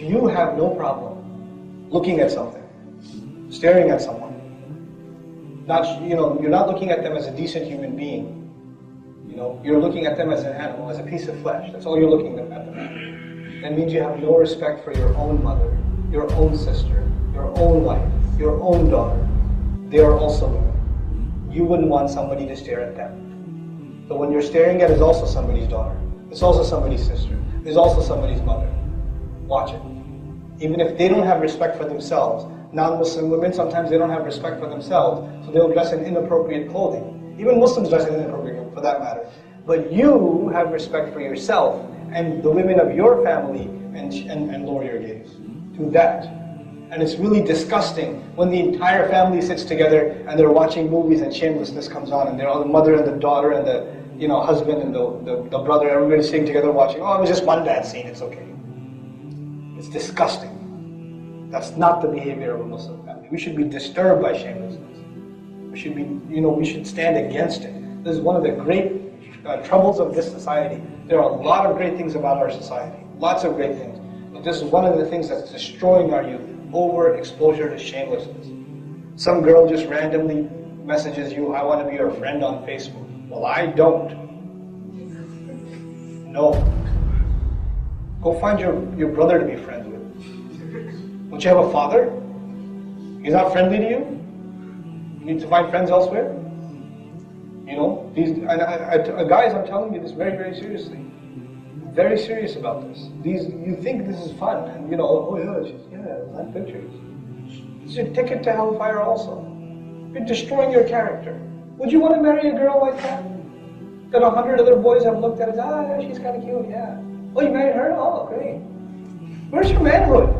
you have no problem looking at something, staring at someone, you're not looking at them as a decent human being. You're looking at them as an animal, as a piece of flesh. That's all you're looking at them as. That means you have no respect for your own mother, your own sister, your own wife, your own daughter. They are also women. You wouldn't want somebody to stare at them. The one you're staring at is also somebody's daughter. It's also somebody's sister. It's also somebody's mother. Watch it. Even if they don't have respect for themselves, non-Muslim women, sometimes they don't have respect for themselves, so they'll dress in inappropriate clothing. Even Muslims dress in inappropriate clothing, for that matter. But you have respect for yourself and the women of your family and lower your gaze. Do that. And it's really disgusting when the entire family sits together and they're watching movies and shamelessness comes on and they're all the mother and the daughter and the husband and the brother, everybody's sitting together watching. Oh, it was just one bad scene, it's okay. It's disgusting. That's not the behavior of a Muslim family. We should be disturbed by shamelessness. We should stand against it. This is one of the great troubles of this society. There are a lot of great things about our society. Lots of great things. But this is one of the things that's destroying our youth. Overexposure to shamelessness. Some girl just randomly messages you, I want to be your friend on Facebook. Well, I don't. No. Go find your brother to be friends with. Don't you have a father? He's not friendly to you? You need to find friends elsewhere? Guys, I'm telling you this very, very seriously. I'm very serious about this. You think this is fun, and fun pictures. It's your ticket to hellfire also. You're destroying your character. Would you want to marry a girl like that? That 100 other boys have looked at and she's kind of cute, yeah. Oh, you married her? Oh, great. Where's your manhood?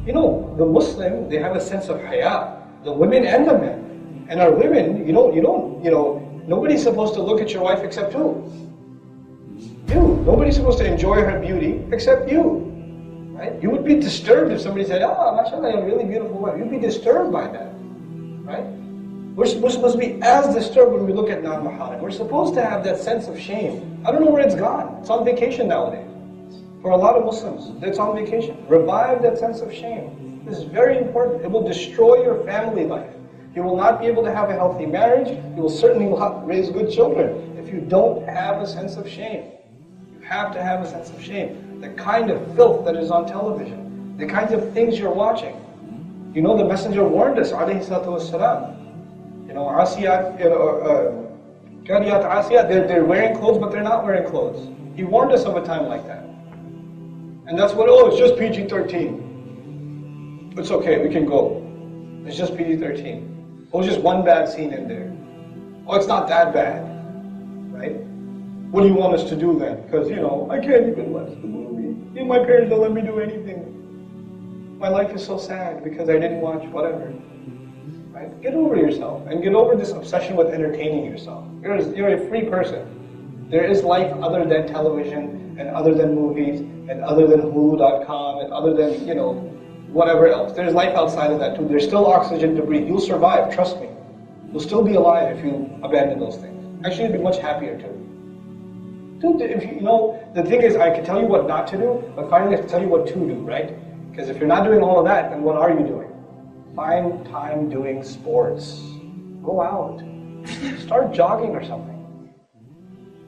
The Muslim, they have a sense of haya. The women and the men. And our women, nobody's supposed to look at your wife except who? You. Nobody's supposed to enjoy her beauty except you. Right? You would be disturbed if somebody said, oh, mashallah, you're a really beautiful wife. You'd be disturbed by that. Right? We're supposed to be as disturbed when we look at non-maharim. We're supposed to have that sense of shame. I don't know where it's gone. It's on vacation nowadays. For a lot of Muslims, it's on vacation. Revive that sense of shame. This is very important. It will destroy your family life. You will not be able to have a healthy marriage. You will certainly not raise good children if you don't have a sense of shame. You have to have a sense of shame. The kind of filth that is on television, the kinds of things you're watching. The Messenger warned us, alayhi salatu wassalam. Kariyat Asiyat, they're wearing clothes, but they're not wearing clothes. He warned us of a time like that. And that's it's just PG-13. It's okay, we can go. It's just PG-13. Oh, it's just one bad scene in there. Oh, it's not that bad. Right? What do you want us to do then? Because, I can't even watch the movie. My parents don't let me do anything. My life is so sad because I didn't watch whatever. Right? Get over yourself and get over this obsession with entertaining yourself. You're a free person. There is life other than television and other than movies and other than Hulu.com and other than, whatever else. There's life outside of that too. There's still oxygen to breathe. You'll survive, trust me. You'll still be alive if you abandon those things. Actually, you'll be much happier too. The thing is, I can tell you what not to do, but finally I have to tell you what to do, right? Because if you're not doing all of that, then what are you doing? Find time doing sports. Go out. Start jogging or something.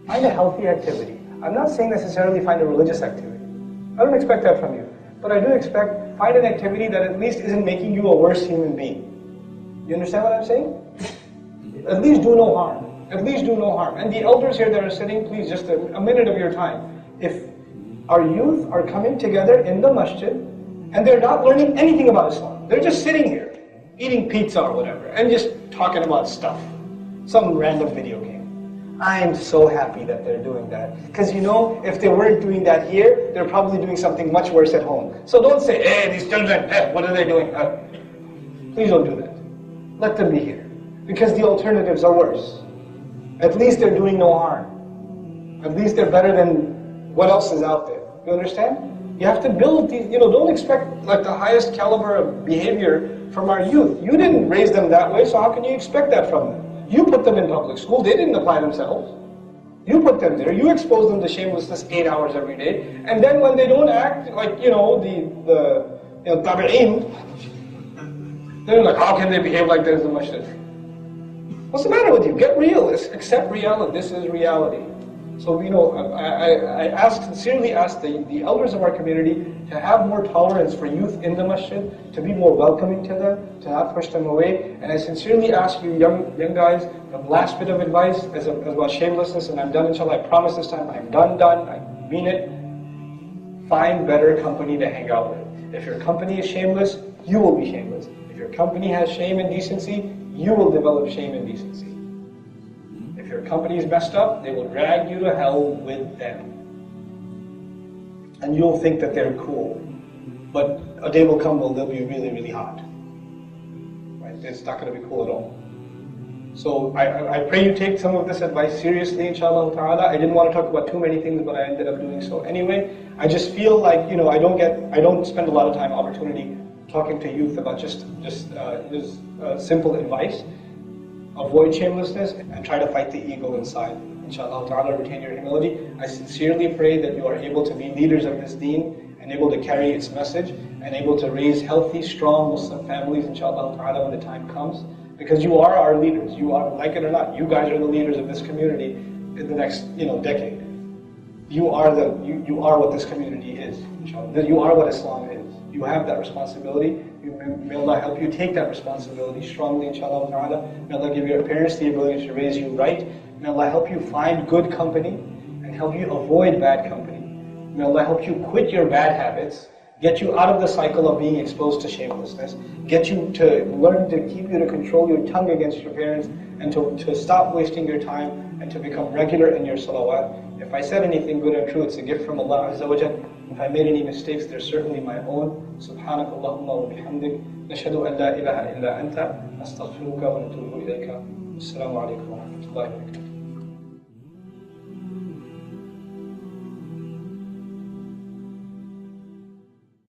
Find a healthy activity. I'm not saying necessarily find a religious activity. I don't expect that from you. But I do expect, find an activity that at least isn't making you a worse human being. You understand what I'm saying? At least do no harm. At least do no harm. And the elders here that are sitting, please, just a minute of your time. If our youth are coming together in the masjid, and they're not learning anything about Islam. They're just sitting here, eating pizza or whatever, and just talking about stuff. Some random video game. I'm so happy that they're doing that. Because if they weren't doing that here, they're probably doing something much worse at home. So don't say, hey, these children, what are they doing? Please don't do that. Let them be here. Because the alternatives are worse. At least they're doing no harm. At least they're better than what else is out there. You understand? You have to build these, don't expect like the highest caliber of behavior from our youth. You didn't raise them that way, so how can you expect that from them? You put them in public school, they didn't apply themselves. You put them there, you expose them to shamelessness 8 hours every day, and then when they don't act like, the tabi'een, they're like, how can they behave like this in the masjid? What's the matter with you? Get real, accept reality, this is reality. So, I sincerely ask the elders of our community to have more tolerance for youth in the masjid, to be more welcoming to them, to not push them away. And I sincerely ask you, young guys, the last bit of advice is about shamelessness, and I'm done, inshallah. I promise this time, I'm done, I mean it. Find better company to hang out with. If your company is shameless, you will be shameless. If your company has shame and decency, you will develop shame and decency. If your company is messed up, they will drag you to hell with them. And you'll think that they're cool. But a day will come when they'll be really, really hot. Right? It's not going to be cool at all. So I pray you take some of this advice seriously, inshallah ta'ala. I didn't want to talk about too many things, but I ended up doing so anyway. I just feel like, I don't spend a lot of opportunity talking to youth about just simple advice. Avoid shamelessness and try to fight the ego inside. Inshallah ta'ala, retain your humility. I sincerely pray that you are able to be leaders of this deen and able to carry its message and able to raise healthy, strong Muslim families, inshallah ta'ala, when the time comes. Because you are our leaders. You are, like it or not, you guys are the leaders of this community in the next, decade. You are what this community is, inshallah. You are what Islam is. You have that responsibility. May Allah help you take that responsibility strongly, inshallah ta'ala. May Allah give your parents the ability to raise you right. May Allah help you find good company and help you avoid bad company. May Allah help you quit your bad habits, get you out of the cycle of being exposed to shamelessness, get you to learn to keep you to control your tongue against your parents, and to stop wasting your time and to become regular in your salawat. If I said anything good and true, it's a gift from Allah Azza wa Jal. If I made any mistakes, they're certainly my own. Subhanakallahumma wa bihamdik. Nashhadu an la ilaha illa anta. Astaghfiruka wa natubu ilayka. Assalamu alaikum wa rahmatullahi wa barakatuh.